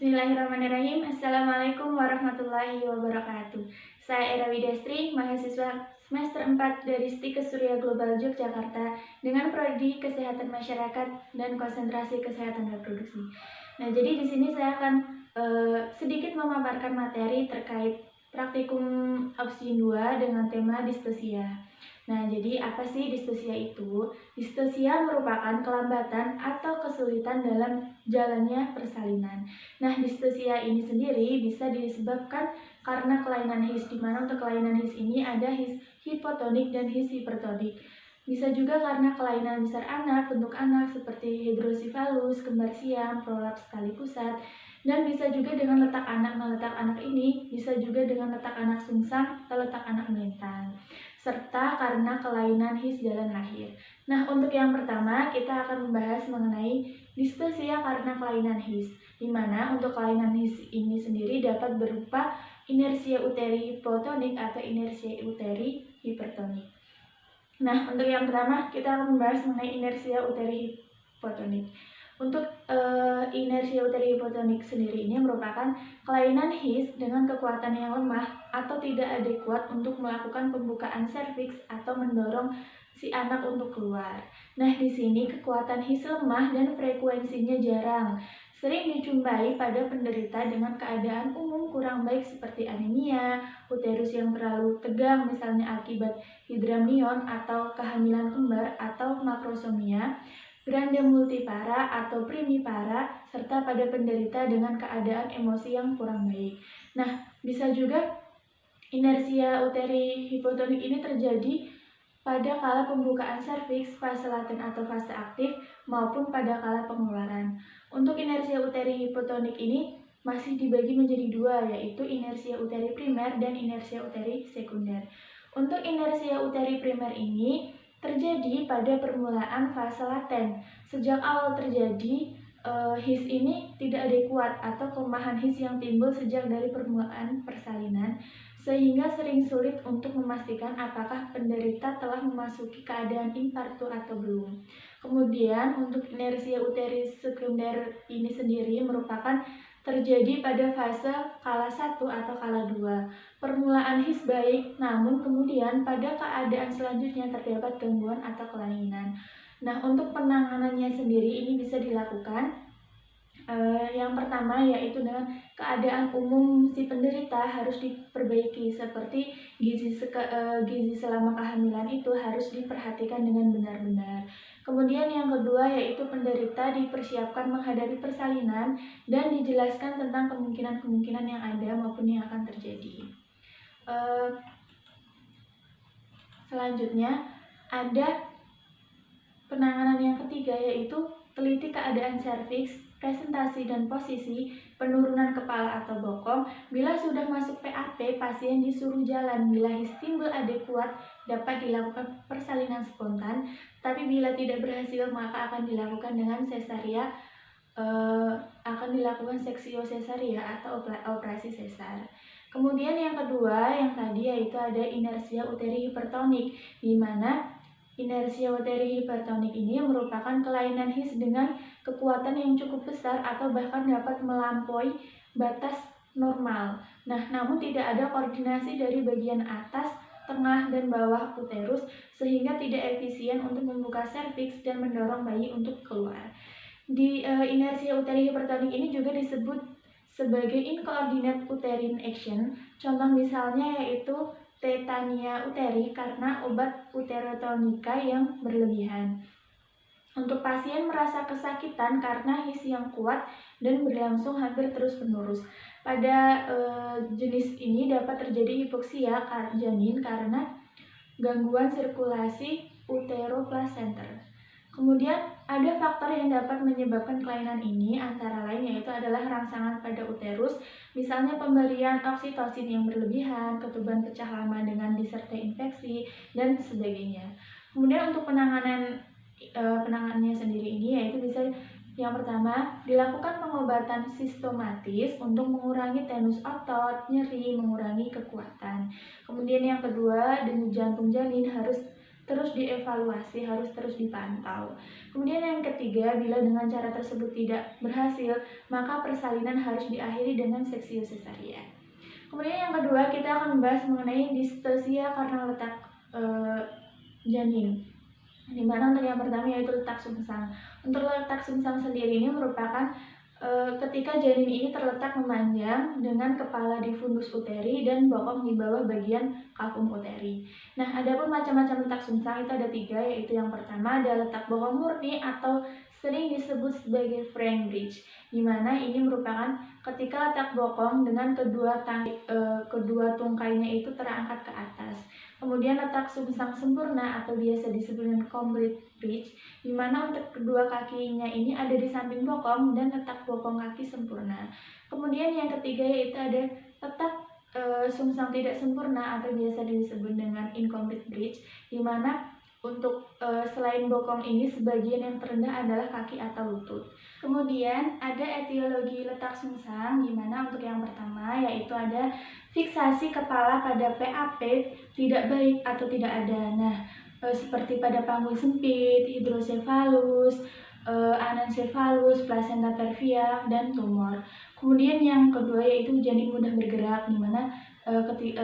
Bismillahirrahmanirrahim. Assalamualaikum warahmatullahi wabarakatuh. Saya Era Widastri, mahasiswa semester 4 dari Stikes Surya Global Yogyakarta dengan prodi Kesehatan Masyarakat dan Konsentrasi Kesehatan Reproduksi. Nah, jadi di sini saya akan sedikit memaparkan materi terkait praktikum opsi 2 dengan tema distosia. Nah, jadi apa sih distosia itu? Distosia merupakan kelambatan atau kesulitan dalam jalannya persalinan. Nah, distosia ini sendiri bisa disebabkan karena kelainan his, di mana untuk kelainan his ini ada his hipotonik dan his hipertonik. Bisa juga karena kelainan besar anak, bentuk anak seperti hidrosifalus, kembar siam, prolaps tali pusat, dan bisa juga dengan letak anak. Nah, letak anak ini bisa juga dengan letak anak sungsang atau letak anak melintang, serta karena kelainan his jalan lahir. Nah, untuk yang pertama kita akan membahas mengenai distosia karena kelainan his, di mana untuk kelainan his ini sendiri dapat berupa inersia uteri hipotonik atau inersia uteri hipertonik. Nah, untuk yang pertama kita akan membahas mengenai inersia uteri hipotonik. Untuk inersia uteri hipotonik sendiri ini merupakan kelainan his dengan kekuatan yang lemah atau tidak adekuat untuk melakukan pembukaan serviks atau mendorong si anak untuk keluar. Nah, di sini kekuatan his lemah dan frekuensinya jarang. Sering dijumpai pada penderita dengan keadaan umum kurang baik seperti anemia, uterus yang terlalu tegang misalnya akibat hidramnion atau kehamilan kembar atau makrosomia, grande multipara atau primipara, serta pada penderita dengan keadaan emosi yang kurang baik. Nah, bisa juga inersia uteri hipotonik ini terjadi pada kala pembukaan serviks, fase laten atau fase aktif, maupun pada kala pengeluaran. Untuk inersia uteri hipotonik ini masih dibagi menjadi dua, yaitu inersia uteri primer dan inersia uteri sekunder. Untuk inersia uteri primer ini terjadi pada permulaan fase laten. Sejak awal terjadi, his ini tidak adekuat atau kelemahan his yang timbul sejak dari permulaan persalinan, sehingga sering sulit untuk memastikan apakah penderita telah memasuki keadaan infartu atau belum. Kemudian untuk inersia uteri sekunder ini sendiri merupakan terjadi pada fase kala 1 atau kala 2. Permulaan his baik, namun kemudian pada keadaan selanjutnya terdapat gangguan atau kelainan. Nah, untuk penanganannya sendiri ini bisa dilakukan yang pertama yaitu dengan keadaan umum si penderita harus diperbaiki, seperti gizi selama kehamilan itu harus diperhatikan dengan benar-benar. Kemudian yang kedua yaitu penderita dipersiapkan menghadapi persalinan dan dijelaskan tentang kemungkinan-kemungkinan yang ada maupun yang akan terjadi. Selanjutnya ada penanganan yang ketiga yaitu teliti keadaan serviks, presentasi dan posisi, penurunan kepala atau bokong. Bila sudah masuk PAP, pasien disuruh jalan. Bila his timbul adekuat, dapat dilakukan persalinan spontan, tapi bila tidak berhasil maka akan dilakukan dengan sesaria, akan dilakukan seksio sesaria atau operasi sesar. Kemudian yang kedua yang tadi yaitu ada inersia uteri hipertonik, di mana inersia uteri hipertonik ini merupakan kelainan his dengan kekuatan yang cukup besar atau bahkan dapat melampaui batas normal. Nah, namun tidak ada koordinasi dari bagian atas, tengah, dan bawah uterus sehingga tidak efisien untuk membuka serviks dan mendorong bayi untuk keluar. Di inersia uteri hipertonik ini juga disebut sebagai incoordinate uterine action. Contoh misalnya yaitu tetania uteri karena obat uterotonika yang berlebihan. Untuk pasien merasa kesakitan karena his yang kuat dan berlangsung hampir terus-menerus. Pada jenis ini dapat terjadi hipoksia janin karena gangguan sirkulasi uteroplasenter. Kemudian ada faktor yang dapat menyebabkan kelainan ini, antara lain yaitu adalah rangsangan pada uterus, misalnya pemberian oksitosin yang berlebihan, ketuban pecah lama dengan disertai infeksi, dan sebagainya. Kemudian untuk penanganannya sendiri ini yaitu bisa yang pertama dilakukan pengobatan sistematis untuk mengurangi tenus otot, nyeri, mengurangi kekuatan. Kemudian yang kedua, denyut jantung janin harus terus dievaluasi, harus terus dipantau. Kemudian yang ketiga, bila dengan cara tersebut tidak berhasil, maka persalinan harus diakhiri dengan seksio sesarian. Kemudian yang kedua, kita akan membahas mengenai distosia karena letak janin. Dimana untuk yang pertama yaitu letak sungsang. Untuk letak sungsang sendiri ini merupakan ketika janin ini terletak memanjang dengan kepala di fundus uteri dan bokong di bawah bagian kafum uteri. Nah, adapun macam-macam letak sungsang itu ada 3, yaitu yang pertama ada letak bokong murni atau sering disebut sebagai Frank bridge, di mana ini merupakan ketika letak bokong dengan kedua tungkainya itu terangkat ke atas. Kemudian letak sungsang sempurna atau biasa disebut dengan complete bridge, di mana untuk kedua kakinya ini ada di samping bokong dan letak bokong kaki sempurna. Kemudian yang ketiga yaitu ada letak sungsang tidak sempurna atau biasa disebut dengan incomplete bridge, di mana untuk selain bokong ini sebagian yang terendah adalah kaki atau lutut. Kemudian ada etiologi letak sungsang, di mana untuk yang pertama yaitu ada fiksasi kepala pada PAP tidak baik atau tidak ada. Nah, seperti pada panggul sempit, hidrosefalus, anencefalus, placenta perfia, dan tumor. Kemudian yang kedua yaitu janin mudah bergerak, di mana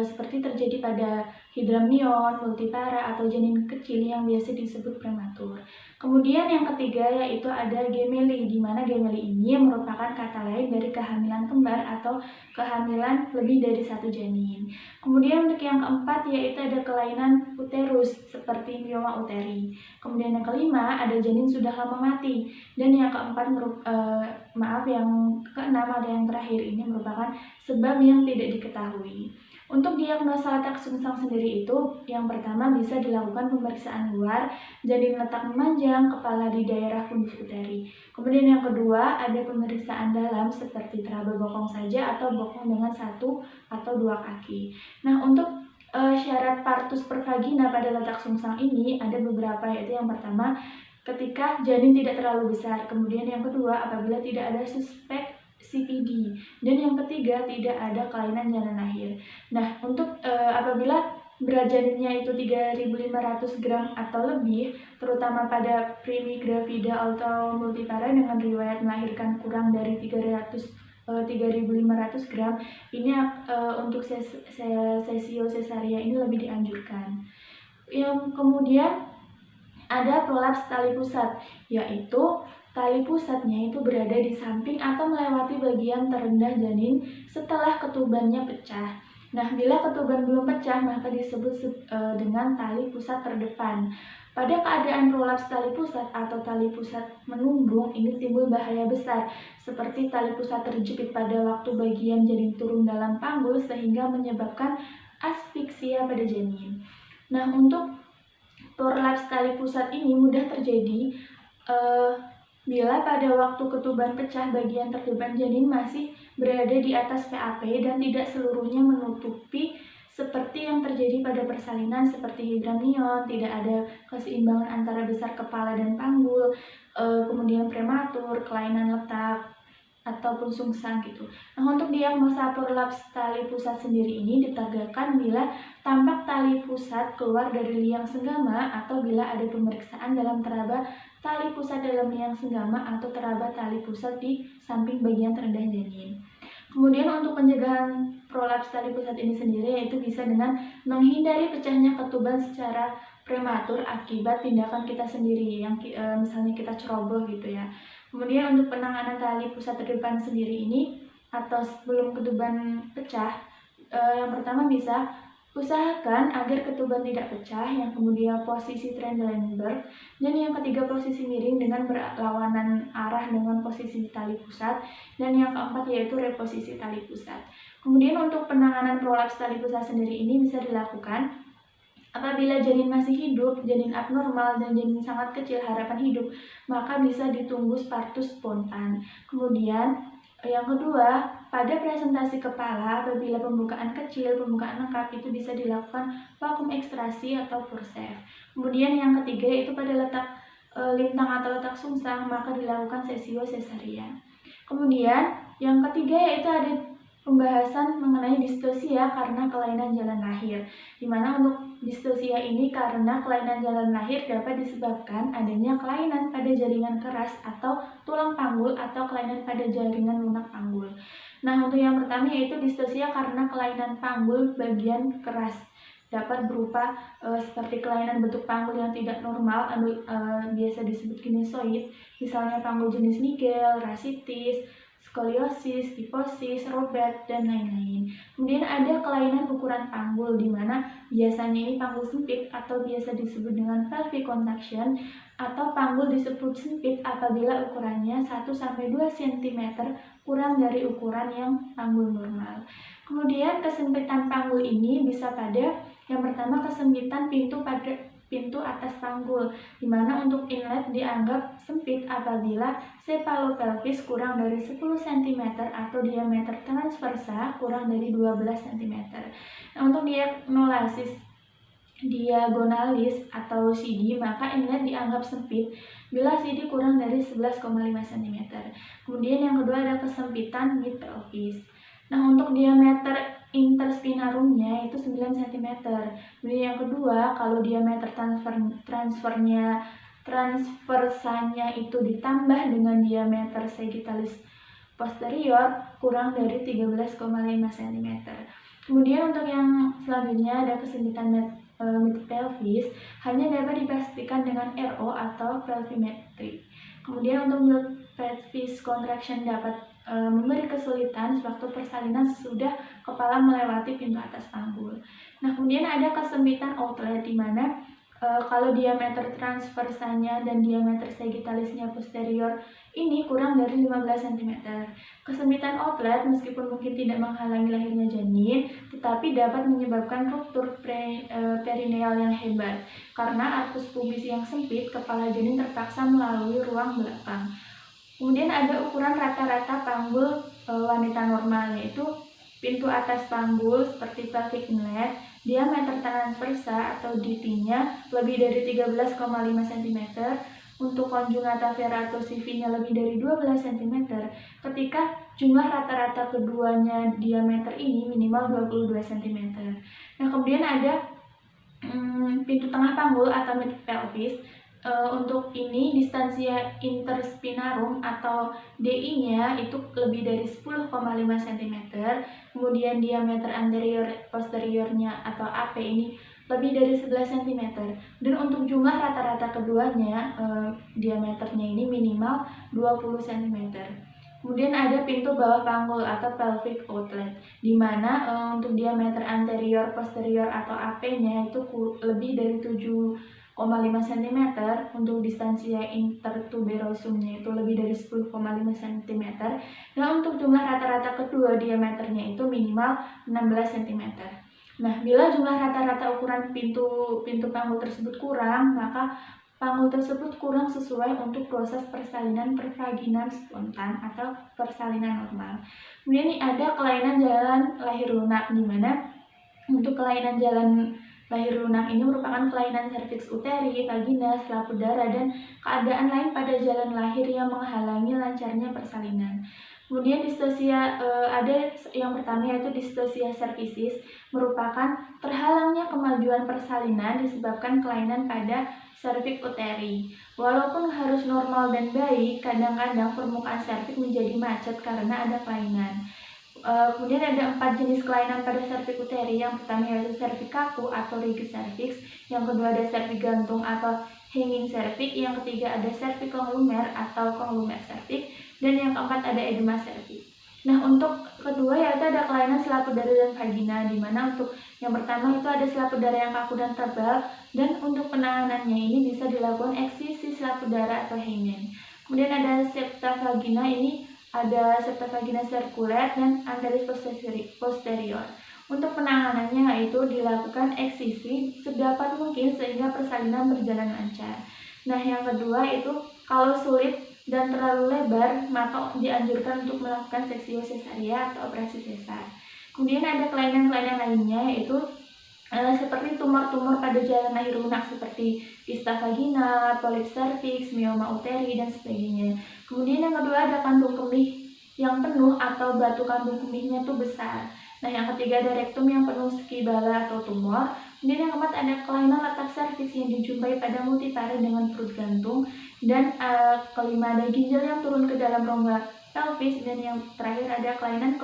seperti terjadi pada hidramnion, multipara, atau janin kecil yang biasa disebut prematur. Kemudian yang ketiga yaitu ada gemeli, di mana gemeli ini merupakan kata lain dari kehamilan kembar atau kehamilan lebih dari satu janin. Kemudian untuk yang keempat yaitu ada kelainan uterus seperti mioma uteri. Kemudian yang kelima ada janin sudah lama mati, dan yang keempat yang keenam ada yang terakhir ini merupakan sebab yang tidak diketahui. Untuk diagnosa letak sungsang sendiri itu, yang pertama bisa dilakukan pemeriksaan luar, janin letak memanjang, kepala di daerah fundus uteri. Kemudian yang kedua, ada pemeriksaan dalam seperti teraba bokong saja atau bokong dengan 1 atau 2 kaki. Nah, untuk syarat partus per vagina pada letak sungsang ini ada beberapa, yaitu yang pertama, ketika janin tidak terlalu besar. Kemudian yang kedua, apabila tidak ada suspek CPD, dan yang ketiga tidak ada kelainan janin lahir. Nah, untuk apabila berat janinnya itu 3.500 gram atau lebih, terutama pada primigravida atau multipara dengan riwayat melahirkan kurang dari 3.500 gram, ini untuk sesio cesaria ini lebih dianjurkan. Yang kemudian ada prolaps tali pusat, yaitu tali pusatnya itu berada di samping atau melewati bagian terendah janin setelah ketubannya pecah. Nah, bila ketuban belum pecah maka disebut dengan tali pusat terdepan. Pada keadaan prolaps tali pusat atau tali pusat menumbung, ini timbul bahaya besar, seperti tali pusat terjepit pada waktu bagian janin turun dalam panggul sehingga menyebabkan asfiksia pada janin. Nah, untuk prolaps tali pusat ini mudah terjadi bila pada waktu ketuban pecah bagian terdepan janin masih berada di atas PAP dan tidak seluruhnya menutupi, seperti yang terjadi pada persalinan seperti hidramnion, tidak ada keseimbangan antara besar kepala dan panggul, kemudian prematur, kelainan letak, ataupun sungsang gitu. Nah, untuk diagnosa prolaps tali pusat sendiri ini ditegakkan bila tampak tali pusat keluar dari liang senggama atau bila ada pemeriksaan dalam teraba tali pusat dalam liang senggama atau teraba tali pusat di samping bagian terendah janin. Kemudian untuk pencegahan prolaps tali pusat ini sendiri yaitu bisa dengan menghindari pecahnya ketuban secara prematur akibat tindakan kita sendiri yang misalnya kita ceroboh gitu ya. Kemudian untuk penanganan tali pusat terdepan sendiri ini atau sebelum ketuban pecah, yang pertama bisa usahakan agar ketuban tidak pecah, yang kemudian posisi Trendelenburg, dan yang ketiga posisi miring dengan berlawanan arah dengan posisi tali pusat, dan yang keempat yaitu reposisi tali pusat. Kemudian untuk penanganan prolaps tali pusat sendiri ini bisa dilakukan apabila janin masih hidup, janin abnormal, dan janin sangat kecil harapan hidup, maka bisa ditunggu spartus spontan. Kemudian yang kedua, pada presentasi kepala apabila pembukaan kecil, pembukaan lengkap itu bisa dilakukan vakum ekstrasi atau forceps. Kemudian yang ketiga itu pada letak lintang atau letak sungsang maka dilakukan sesio cesarean. Kemudian yang ketiga yaitu ada pembahasan mengenai distosia karena kelainan jalan lahir, di mana untuk distosia ini karena kelainan jalan lahir dapat disebabkan adanya kelainan pada jaringan keras atau tulang panggul atau kelainan pada jaringan lunak panggul. Nah, untuk yang pertama yaitu distosia karena kelainan panggul bagian keras. Dapat berupa seperti kelainan bentuk panggul yang tidak normal, biasa disebut kinesoid, misalnya panggul jenis nigel, rasitis, skoliosis, kifosis, robert, dan lain-lain. Kemudian ada kelainan ukuran panggul, di mana biasanya ini panggul sempit atau biasa disebut dengan pelvic contraction, atau panggul disebut sempit apabila ukurannya 1-2 cm kurang dari ukuran yang panggul normal. Kemudian kesempitan panggul ini bisa pada yang pertama kesempitan pintu atas panggul, di mana untuk inlet dianggap sempit apabila cephalopelvis kurang dari 10 cm atau diameter transversa kurang dari 12 cm. Nah, untuk diagnosis diagonalis atau CD, maka inlet dianggap sempit bila CD kurang dari 11,5 cm. Kemudian yang kedua ada kesempitan mid pelvis. Nah, untuk diameter interspinarumnya itu 9 cm. Kemudian yang kedua, kalau diameter transversanya itu ditambah dengan diameter sagittalis posterior kurang dari 13,5 cm. Kemudian untuk yang selanjutnya ada kesempitan mid pelvis, hanya dapat dipastikan dengan RO atau pelvimetri. Kemudian untuk mid pelvis contraction dapat memberi kesulitan sewaktu persalinan sesudah kepala melewati pintu atas panggul. Nah, kemudian ada kesempitan outlet, di mana kalau diameter transversanya dan diameter sagittalisnya posterior ini kurang dari 15 cm. Kesempitan outlet meskipun mungkin tidak menghalangi lahirnya janin, tetapi dapat menyebabkan ruptur perineal yang hebat. Karena arkus pubis yang sempit, kepala janin terpaksa melalui ruang belakang. Kemudian ada ukuran rata-rata panggul wanita normal, yaitu pintu atas panggul seperti pelvic inlet, diameter transversa atau DT-nya lebih dari 13,5 cm, untuk conjugata vera atau CV-nya lebih dari 12 cm, ketika jumlah rata-rata keduanya diameter ini minimal 22 cm. Nah, kemudian ada pintu tengah panggul atau mid pelvis. Untuk ini distansia interspinarum atau DI-nya itu lebih dari 10,5 cm. Kemudian diameter anterior posteriornya atau AP ini lebih dari 11 cm. Dan untuk jumlah rata-rata keduanya diameternya ini minimal 20 cm. Kemudian ada pintu bawah panggul atau pelvic outlet, di mana untuk diameter anterior posterior atau AP-nya itu lebih dari 7,5 cm, untuk distansia intertuberosumnya itu lebih dari 10,5 cm, dan untuk jumlah rata-rata kedua diameternya itu minimal 16 cm. Nah, bila jumlah rata-rata ukuran pintu panggul tersebut kurang, maka panggul tersebut kurang sesuai untuk proses persalinan pervaginan spontan atau persalinan normal. Kemudian ada kelainan jalan lahir lunak, di mana untuk kelainan jalan lahir lunak ini merupakan kelainan serviks uteri, vagina, selaput darah, dan keadaan lain pada jalan lahir yang menghalangi lancarnya persalinan. Kemudian distosia ada yang pertama yaitu distosia cervicis, merupakan terhalangnya kemajuan persalinan disebabkan kelainan pada serviks uteri. Walaupun harus normal dan baik, kadang-kadang permukaan serviks menjadi macet karena ada kelainan. Kemudian ada 4 jenis kelainan pada serviks uteri. Yang pertama yaitu serviks kaku atau rigid cervix, yang kedua ada serviks gantung atau hanging cervix, yang ketiga ada serviks conglumer atau conglumer cervix, dan yang keempat ada edema cervix. Nah, untuk kedua yaitu ada kelainan selaput darah dan vagina, di mana untuk yang pertama itu ada selaput darah yang kaku dan tebal, dan untuk penanganannya ini bisa dilakukan eksisi selaput darah atau hymen. Kemudian ada septa vagina, ini ada septa vagina sirkuler dan anteris posterior. Untuk penanganannya yaitu dilakukan eksisi sedapat mungkin sehingga persalinan berjalan lancar. Nah, yang kedua itu kalau sulit dan terlalu lebar, maka dianjurkan untuk melakukan seksio cesaria atau operasi sesar. Kemudian ada kelainan-kelainan lainnya yaitu seperti tumor-tumor pada jalan lahir lunak seperti kista vagina, polip cervix, mioma uteri, dan sebagainya. Kemudian yang kedua ada kantung kemih yang penuh atau batu kambing kemihnya tuh besar. Nah, yang ketiga ada rektum yang penuh skibala atau tumor. Kemudian yang keempat ada kelainan letak serviks yang dijumpai pada multipare dengan perut gantung. Dan kelima ada ginjal yang turun ke dalam rongga pelvis. Dan yang terakhir ada kelainan